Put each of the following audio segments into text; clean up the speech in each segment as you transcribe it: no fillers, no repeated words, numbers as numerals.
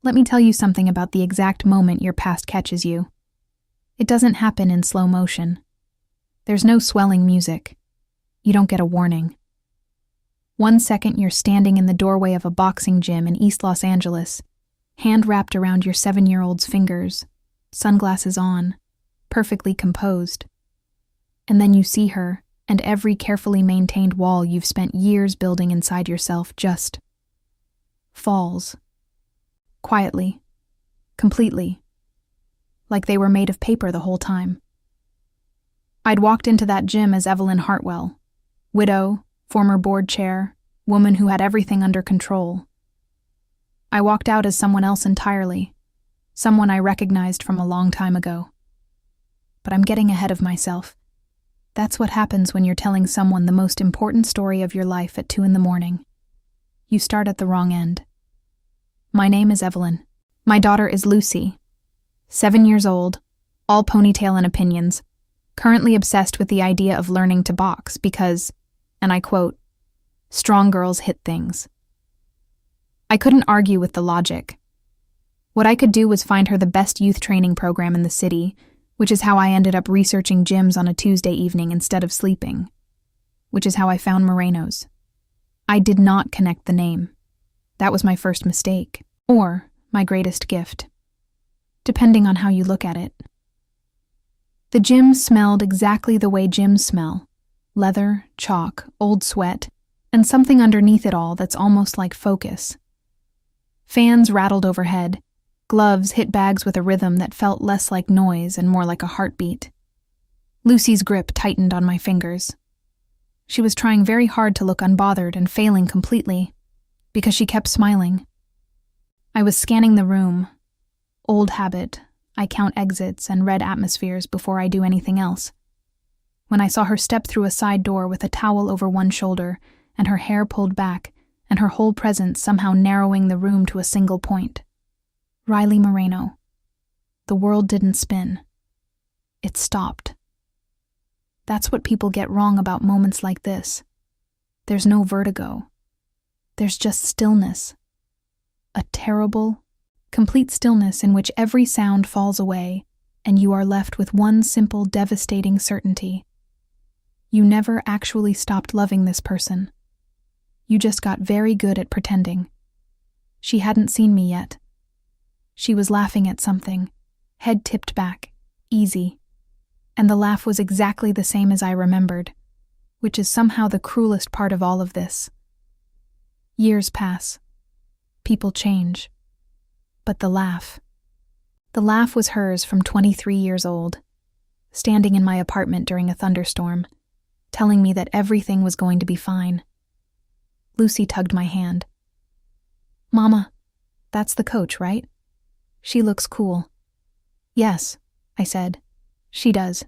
Let me tell you something about the exact moment your past catches you. It doesn't happen in slow motion. There's no swelling music. You don't get a warning. 1 second you're standing in the doorway of a boxing gym in East Los Angeles, hand wrapped around your 7-year-old's fingers, sunglasses on, perfectly composed. And then you see her, and every carefully maintained wall you've spent years building inside yourself just falls. Quietly. Completely. Like they were made of paper the whole time. I'd walked into that gym as Evelyn Hartwell, widow, former board chair, woman who had everything under control. I walked out as someone else entirely, someone I recognized from a long time ago. But I'm getting ahead of myself. That's what happens when you're telling someone the most important story of your life at 2 a.m. You start at the wrong end. My name is Evelyn. My daughter is Lucy. 7 years old, all ponytail and opinions, currently obsessed with the idea of learning to box because, and I quote, strong girls hit things. I couldn't argue with the logic. What I could do was find her the best youth training program in the city, which is how I ended up researching gyms on a Tuesday evening instead of sleeping, which is how I found Moreno's. I did not connect the name. That was my first mistake, or my greatest gift, depending on how you look at it. The gym smelled exactly the way gyms smell: leather, chalk, old sweat, and something underneath it all that's almost like focus. Fans rattled overhead, gloves hit bags with a rhythm that felt less like noise and more like a heartbeat. Lucy's grip tightened on my fingers. She was trying very hard to look unbothered and failing completely, because she kept smiling. I was scanning the room. Old habit, I count exits and read atmospheres before I do anything else. When I saw her step through a side door with a towel over one shoulder and her hair pulled back and her whole presence somehow narrowing the room to a single point. Riley Moreno. The world didn't spin. It stopped. That's what people get wrong about moments like this. There's no vertigo. There's just stillness. A terrible, complete stillness in which every sound falls away and you are left with one simple, devastating certainty. You never actually stopped loving this person. You just got very good at pretending. She hadn't seen me yet. She was laughing at something, head tipped back, easy. And the laugh was exactly the same as I remembered, which is somehow the cruelest part of all of this. Years pass. People change. But the laugh was hers from 23 years old, standing in my apartment during a thunderstorm, telling me that everything was going to be fine. Lucy tugged my hand. "Mama, that's the coach, right? She looks cool." "Yes," I said. "She does."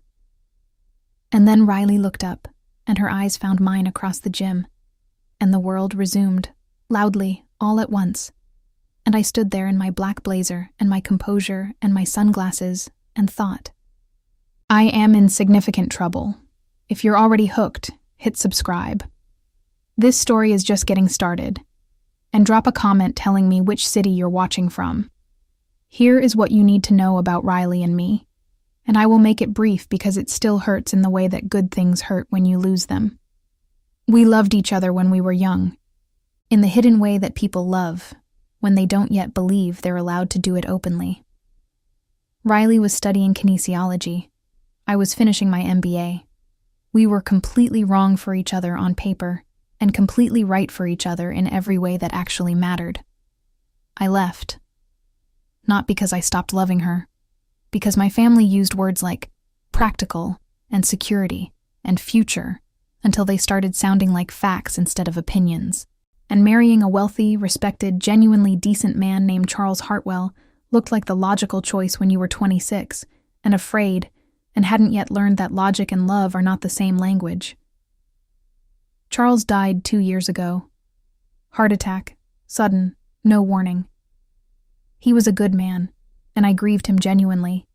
And then Riley looked up, and her eyes found mine across the gym, and the world resumed, loudly, all at once. And I stood there in my black blazer and my composure and my sunglasses and thought, I am in significant trouble. If you're already hooked, hit subscribe. This story is just getting started. And drop a comment telling me which city you're watching from. Here is what you need to know about Riley and me. And I will make it brief because it still hurts in the way that good things hurt when you lose them. We loved each other when we were young, in the hidden way that people love, when they don't yet believe they're allowed to do it openly. Riley was studying kinesiology. I was finishing my MBA. We were completely wrong for each other on paper, and completely right for each other in every way that actually mattered. I left. Not because I stopped loving her, because my family used words like practical and security and future until they started sounding like facts instead of opinions. And marrying a wealthy, respected, genuinely decent man named Charles Hartwell looked like the logical choice when you were 26 and afraid and hadn't yet learned that logic and love are not the same language. Charles died 2 years ago. Heart attack, sudden, no warning. He was a good man, and I grieved him genuinely.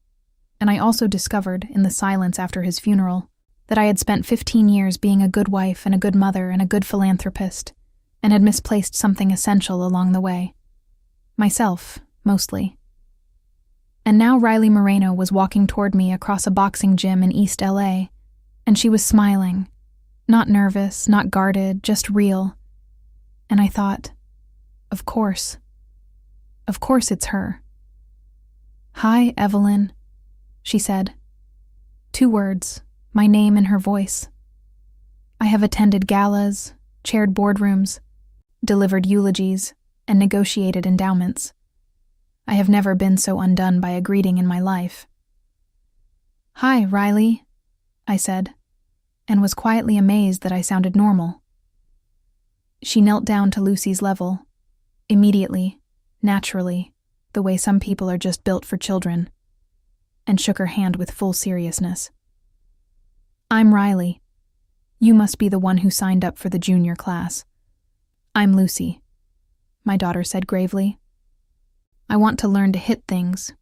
And I also discovered, in the silence after his funeral, that I had spent 15 years being a good wife and a good mother and a good philanthropist, and had misplaced something essential along the way. Myself, mostly. And now Riley Moreno was walking toward me across a boxing gym in East LA, and she was smiling. Not nervous, not guarded, just real. And I thought, of course. Of course it's her. "Hi, Evelyn," she said. 2 words, my name in her voice. I have attended galas, chaired boardrooms, delivered eulogies, and negotiated endowments. I have never been so undone by a greeting in my life. "Hi, Riley," I said, and was quietly amazed that I sounded normal. She knelt down to Lucy's level, immediately, naturally, the way some people are just built for children, and shook her hand with full seriousness. "I'm Riley. You must be the one who signed up for the junior class." "I'm Lucy," my daughter said gravely. "I want to learn to hit things."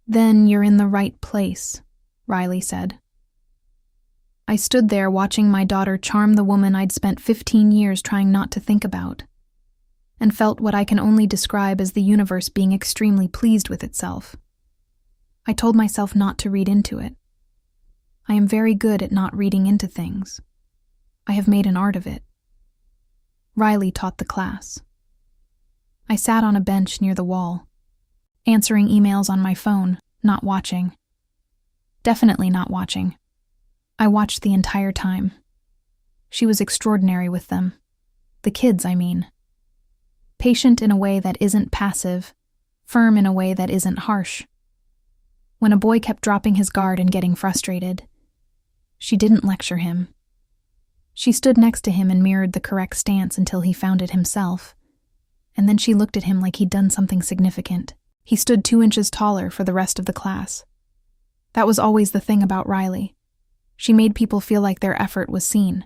"Then you're in the right place," Riley said. I stood there watching my daughter charm the woman I'd spent 15 years trying not to think about, and felt what I can only describe as the universe being extremely pleased with itself. I told myself not to read into it. I am very good at not reading into things. I have made an art of it. Riley taught the class. I sat on a bench near the wall, answering emails on my phone, not watching. Definitely not watching. I watched the entire time. She was extraordinary with them. The kids, I mean. Patient in a way that isn't passive, firm in a way that isn't harsh. When a boy kept dropping his guard and getting frustrated, she didn't lecture him. She stood next to him and mirrored the correct stance until he found it himself, and then she looked at him like he'd done something significant. He stood 2 inches taller for the rest of the class. That was always the thing about Riley. She made people feel like their effort was seen.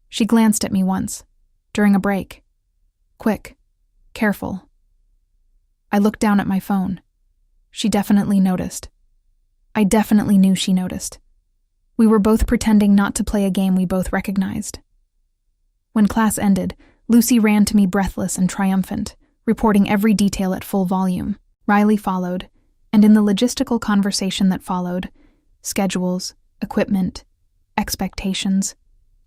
She glanced at me once, during a break. Quick, careful. I looked down at my phone. She definitely noticed. I definitely knew she noticed. We were both pretending not to play a game we both recognized. When class ended, Lucy ran to me breathless and triumphant, reporting every detail at full volume. Riley followed, and in the logistical conversation that followed, schedules, equipment, expectations,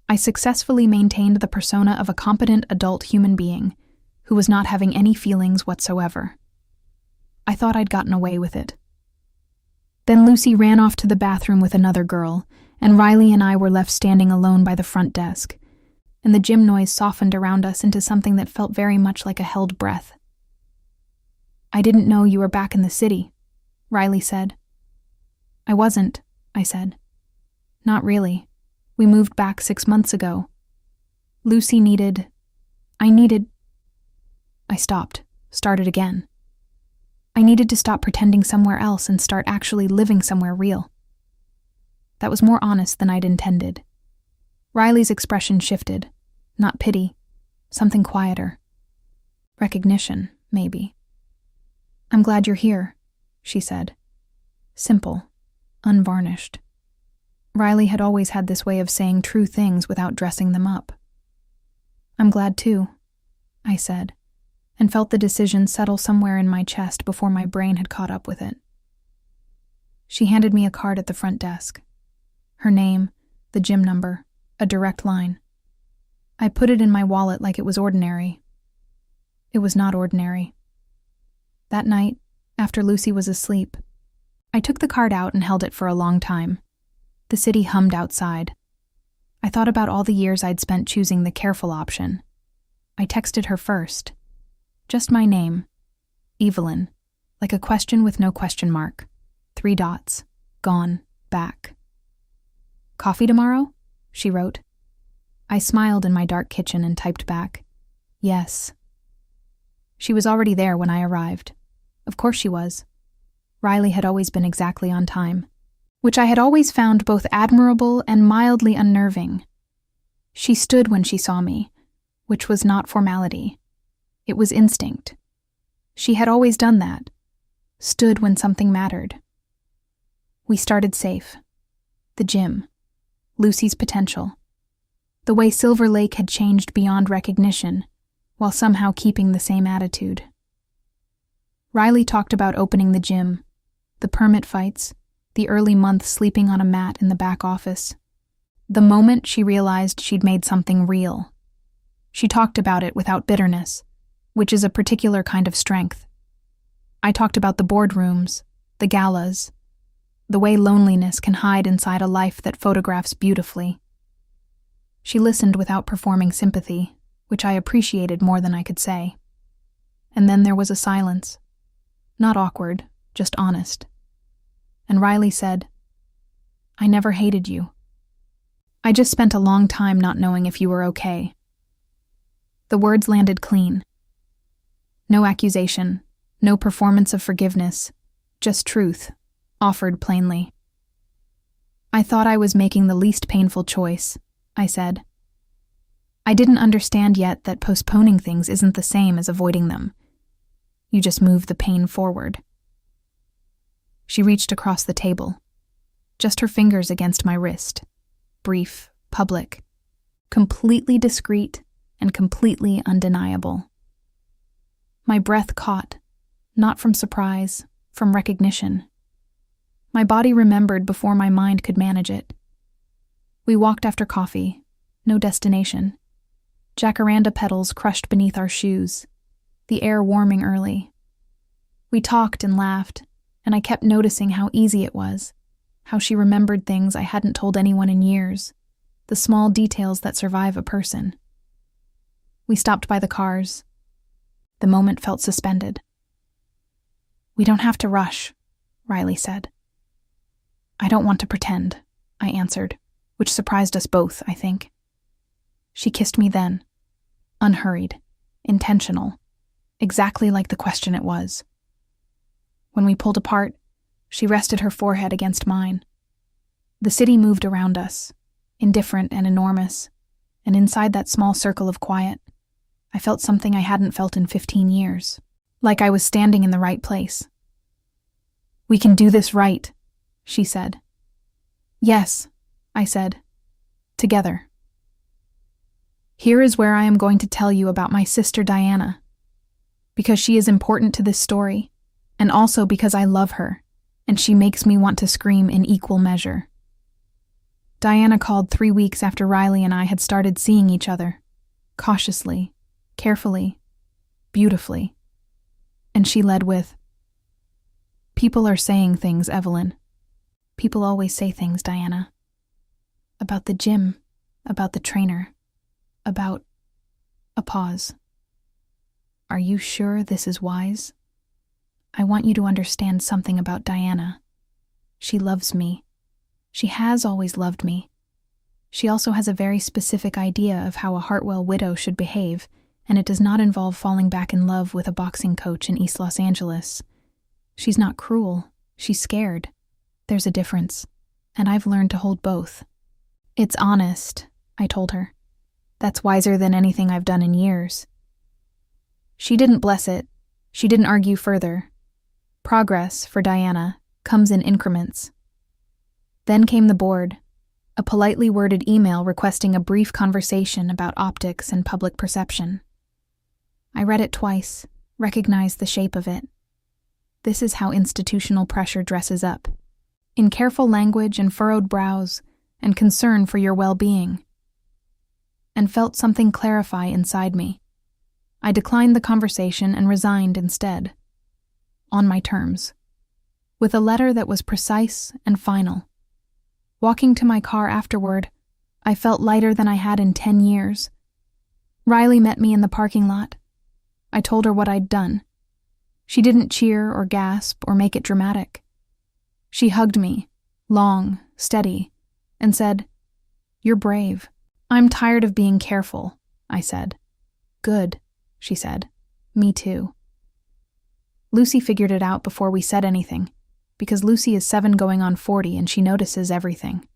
I successfully maintained the persona of a competent adult human being who was not having any feelings whatsoever. I thought I'd gotten away with it. Then Lucy ran off to the bathroom with another girl, and Riley and I were left standing alone by the front desk, and the gym noise softened around us into something that felt very much like a held breath. "I didn't know you were back in the city," Riley said. "I wasn't," I said. "Not really. We moved back 6 months ago. Lucy needed... I stopped, started again. I needed to stop pretending somewhere else and start actually living somewhere real." That was more honest than I'd intended. Riley's expression shifted. Not pity. Something quieter. Recognition, maybe. "I'm glad you're here," she said. Simple. Unvarnished. Riley had always had this way of saying true things without dressing them up. "I'm glad too," I said, and felt the decision settle somewhere in my chest before my brain had caught up with it. She handed me a card at the front desk. Her name, the gym number, a direct line. I put it in my wallet like it was ordinary. It was not ordinary. That night, after Lucy was asleep, I took the card out and held it for a long time. The city hummed outside. I thought about all the years I'd spent choosing the careful option. I texted her first. Just my name. Evelyn. Like a question with no question mark. 3 dots. Gone. Back. "Coffee tomorrow?" she wrote. I smiled in my dark kitchen and typed back, "Yes." She was already there when I arrived. Of course she was. Riley had always been exactly on time, which I had always found both admirable and mildly unnerving. She stood when she saw me, which was not formality. It was instinct. She had always done that. Stood when something mattered. We started safe. The gym. Lucy's potential. The way Silver Lake had changed beyond recognition, while somehow keeping the same attitude. Riley talked about opening the gym, the permit fights, the early months sleeping on a mat in the back office. The moment she realized she'd made something real. She talked about it without bitterness, which is a particular kind of strength. I talked about the boardrooms, the galas, the way loneliness can hide inside a life that photographs beautifully. She listened without performing sympathy, which I appreciated more than I could say. And then there was a silence. Not awkward, just honest. And Riley said, "I never hated you. I just spent a long time not knowing if you were okay." The words landed clean. No accusation, no performance of forgiveness, just truth, offered plainly. "I thought I was making the least painful choice," I said. "I didn't understand yet that postponing things isn't the same as avoiding them. You just move the pain forward." She reached across the table, just her fingers against my wrist, brief, public, completely discreet, and completely undeniable. My breath caught, not from surprise, from recognition. My body remembered before my mind could manage it. We walked after coffee, no destination. Jacaranda petals crushed beneath our shoes, the air warming early. We talked and laughed, and I kept noticing how easy it was, how she remembered things I hadn't told anyone in years, the small details that survive a person. We stopped by the cars. The moment felt suspended. "We don't have to rush," Riley said. "I don't want to pretend," I answered, which surprised us both, I think. She kissed me then, unhurried, intentional, exactly like the question it was. When we pulled apart, she rested her forehead against mine. The city moved around us, indifferent and enormous, and inside that small circle of quiet, I felt something I hadn't felt in 15 years, like I was standing in the right place. "We can do this right," she said. "Yes," I said. "Together." Here is where I am going to tell you about my sister Diana, because she is important to this story, and also because I love her, and she makes me want to scream in equal measure. Diana called 3 weeks after Riley and I had started seeing each other, cautiously, carefully, beautifully. And she led with, "People are saying things, Evelyn. People always say things, Diana. About the gym, about the trainer, about..." A pause. "Are you sure this is wise? I want you to understand something about Diana. She loves me. She has always loved me. She also has a very specific idea of how a Hartwell widow should behave, and it does not involve falling back in love with a boxing coach in East Los Angeles. She's not cruel. She's scared. There's a difference, and I've learned to hold both. It's honest," I told her. "That's wiser than anything I've done in years." She didn't bless it. She didn't argue further. Progress, for Diana, comes in increments. Then came the board, a politely worded email requesting a brief conversation about optics and public perception. I read it twice, recognized the shape of it. This is how institutional pressure dresses up, in careful language and furrowed brows, and concern for your well-being. And felt something clarify inside me. I declined the conversation and resigned instead. On my terms. With a letter that was precise and final. Walking to my car afterward, I felt lighter than I had in 10 years. Riley met me in the parking lot. I told her what I'd done. She didn't cheer or gasp or make it dramatic. She hugged me, long, steady, and said, "You're brave." "I'm tired of being careful," I said. "Good," she said. "Me too." Lucy figured it out before we said anything, because Lucy is 7 going on 40 and she notices everything.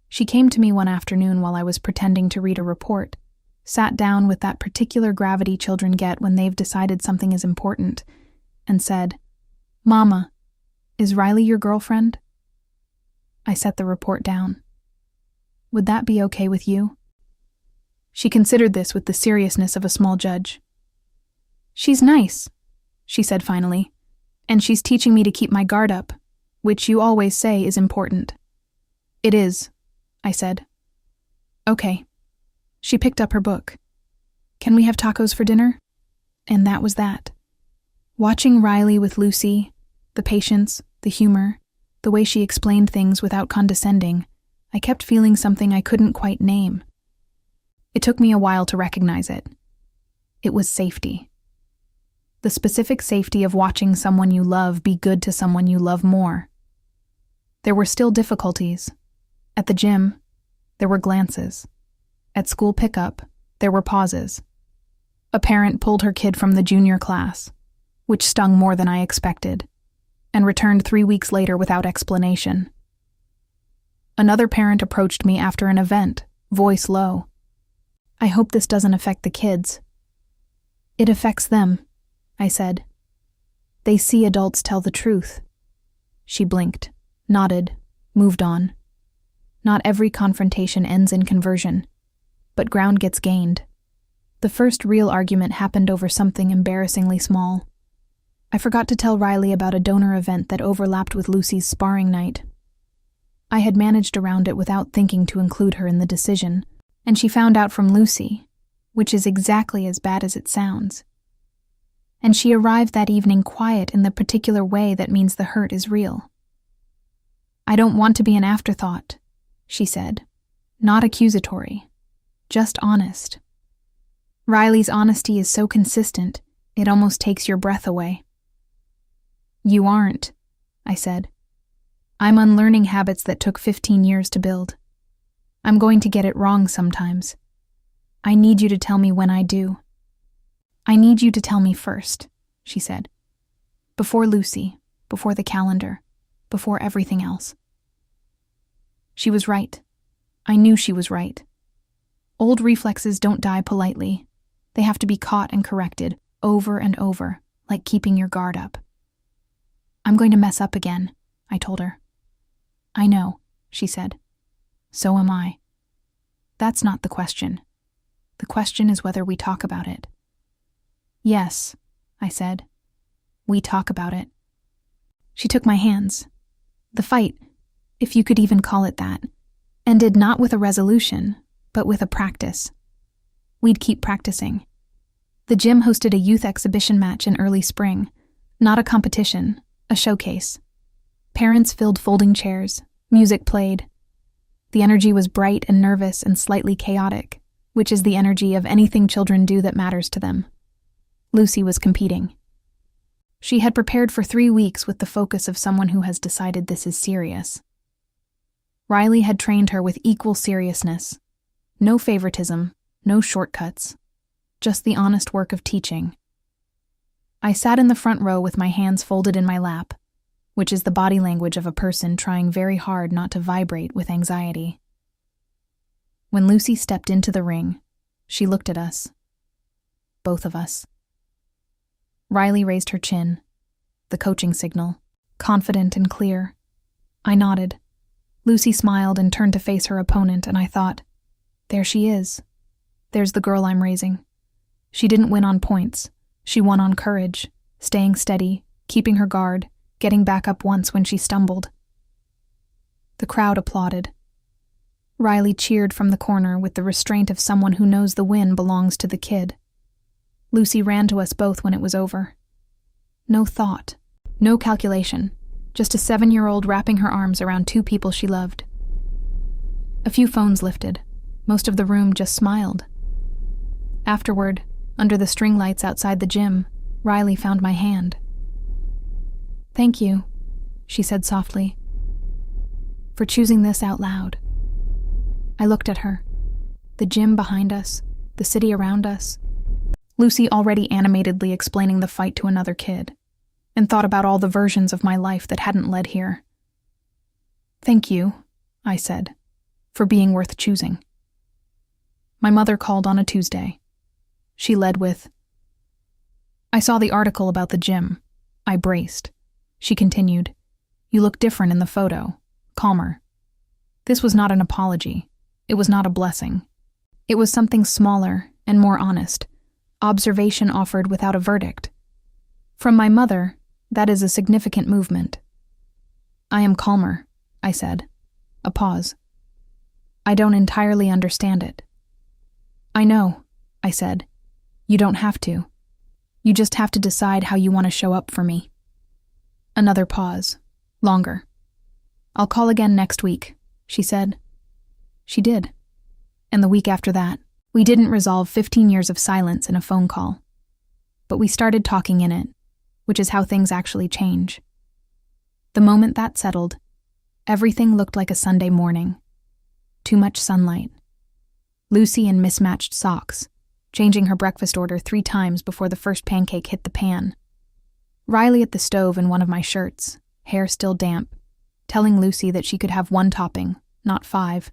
She came to me one afternoon while I was pretending to read a report, sat down with that particular gravity children get when they've decided something is important, and said, "Mama, is Riley your girlfriend?" I set the report down. "Would that be okay with you?" She considered this with the seriousness of a small judge. "She's nice," she said finally, And she's teaching me to keep my guard up, which you always say is important. It is, I said. Okay. She picked up her book. Can we have tacos for dinner? And that was that. Watching Riley with Lucy, the patience, the humor, the way she explained things without condescending, I kept feeling something I couldn't quite name. It took me a while to recognize it. It was safety. The specific safety of watching someone you love be good to someone you love more. There were still difficulties. At the gym, there were glances. At school pickup, there were pauses. A parent pulled her kid from the junior class, which stung more than I expected, and returned 3 weeks later without explanation. Another parent approached me after an event, voice low. I hope this doesn't affect the kids. It affects them, I said. They see adults tell the truth. She blinked, nodded, moved on. Not every confrontation ends in conversion, but ground gets gained. The first real argument happened over something embarrassingly small. I forgot to tell Riley about a donor event that overlapped with Lucy's sparring night. I had managed around it without thinking to include her in the decision, and she found out from Lucy, which is exactly as bad as it sounds. And she arrived that evening quiet in the particular way that means the hurt is real. I don't want to be an afterthought, she said, not accusatory, just honest. Riley's honesty is so consistent, it almost takes your breath away. You aren't, I said. I'm unlearning habits that took 15 years to build. I'm going to get it wrong sometimes. I need you to tell me when I do. I need you to tell me first, she said. Before Lucy, before the calendar, before everything else. She was right. I knew she was right. Old reflexes don't die politely. They have to be caught and corrected, over and over, like keeping your guard up. I'm going to mess up again, I told her. I know, she said. So am I. That's not the question. The question is whether we talk about it. Yes, I said. We talk about it. She took my hands. The fight, if you could even call it that, ended not with a resolution, but with a practice. We'd keep practicing. The gym hosted a youth exhibition match in early spring, not a competition, a showcase. Parents filled folding chairs, music played. The energy was bright and nervous and slightly chaotic, which is the energy of anything children do that matters to them. Lucy was competing. She had prepared for 3 weeks with the focus of someone who has decided this is serious. Riley had trained her with equal seriousness. No favoritism, no shortcuts, just the honest work of teaching. I sat in the front row with my hands folded in my lap, which is the body language of a person trying very hard not to vibrate with anxiety. When Lucy stepped into the ring, she looked at us. Both of us. Riley raised her chin, the coaching signal, confident and clear. I nodded. Lucy smiled and turned to face her opponent, and I thought, there she is. There's the girl I'm raising. She didn't win on points. She won on courage, staying steady, keeping her guard, getting back up once when she stumbled. The crowd applauded. Riley cheered from the corner with the restraint of someone who knows the win belongs to the kid. Lucy ran to us both when it was over. No thought, no calculation, just a 7-year-old wrapping her arms around 2 people she loved. A few phones lifted. Most of the room just smiled. Afterward, under the string lights outside the gym, Riley found my hand. Thank you, she said softly, for choosing this out loud. I looked at her. The gym behind us, the city around us. Lucy already animatedly explaining the fight to another kid, and thought about all the versions of my life that hadn't led here. Thank you, I said, for being worth choosing. My mother called on a Tuesday. She led with, I saw the article about the gym. I braced. She continued, you look different in the photo, calmer. This was not an apology. It was not a blessing. It was something smaller and more honest, observation offered without a verdict. From my mother, That is a significant movement. I am calmer, I said. A pause. I don't entirely understand it. I know, I said. You don't have to. You just have to decide how you want to show up for me. Another pause. Longer. I'll call again next week, she said. She did. And the week after that, we didn't resolve 15 years of silence in a phone call. But we started talking in it, which is how things actually change. The moment that settled, everything looked like a Sunday morning. Too much sunlight. Lucy in mismatched socks, changing her breakfast order 3 times before the first pancake hit the pan. Riley at the stove in one of my shirts, hair still damp, telling Lucy that she could have 1 topping, not 5,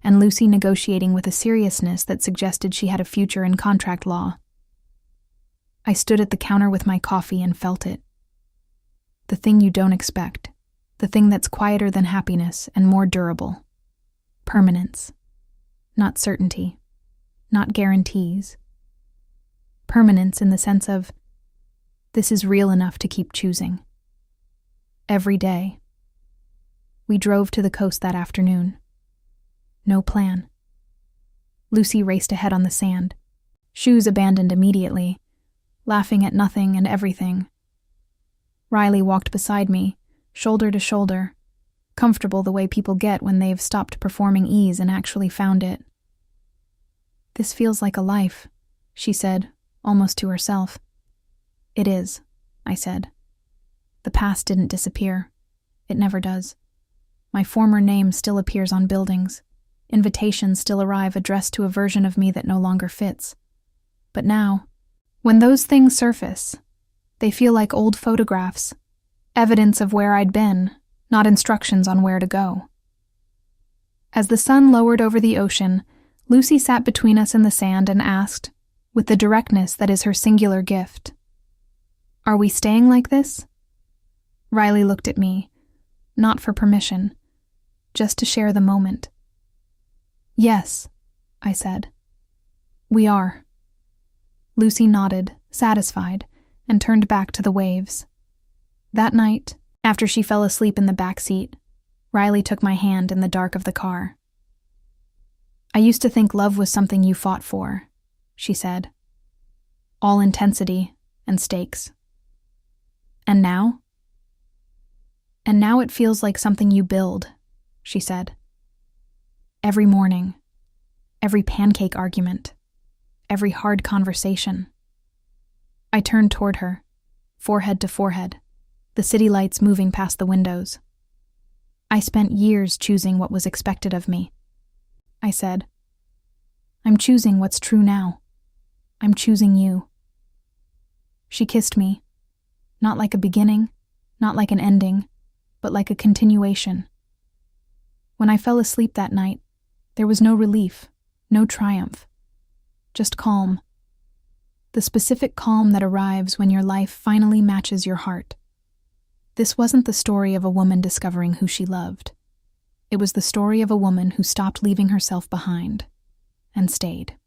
and Lucy negotiating with a seriousness that suggested she had a future in contract law. I stood at the counter with my coffee and felt it. The thing you don't expect, the thing that's quieter than happiness and more durable. Permanence. Not certainty. Not guarantees. Permanence in the sense of, this is real enough to keep choosing. Every day. We drove to the coast that afternoon. No plan. Lucy raced ahead on the sand, shoes abandoned immediately, laughing at nothing and everything. Riley walked beside me, shoulder to shoulder, comfortable the way people get when they've stopped performing ease and actually found it. This feels like a life, she said, almost to herself. It is, I said. The past didn't disappear. It never does. My former name still appears on buildings. Invitations still arrive addressed to a version of me that no longer fits. But now, when those things surface, they feel like old photographs, evidence of where I'd been, not instructions on where to go. As the sun lowered over the ocean, Lucy sat between us in the sand and asked, with the directness that is her singular gift, "Are we staying like this?" Riley looked at me, not for permission, just to share the moment. "Yes," I said. "We are." Lucy nodded, satisfied, and turned back to the waves. That night, after she fell asleep in the back seat, Riley took my hand in the dark of the car. "I used to think love was something you fought for," she said. "All intensity and stakes. And now?" "And now it feels like something you build," she said. "Every morning, every pancake argument, every hard conversation." I turned toward her, forehead to forehead, the city lights moving past the windows. "I spent years choosing what was expected of me," I said. "I'm choosing what's true now. I'm choosing you." She kissed me, not like a beginning, not like an ending, but like a continuation. When I fell asleep that night, there was no relief, no triumph, just calm. The specific calm that arrives when your life finally matches your heart. This wasn't the story of a woman discovering who she loved. It was the story of a woman who stopped leaving herself behind and stayed.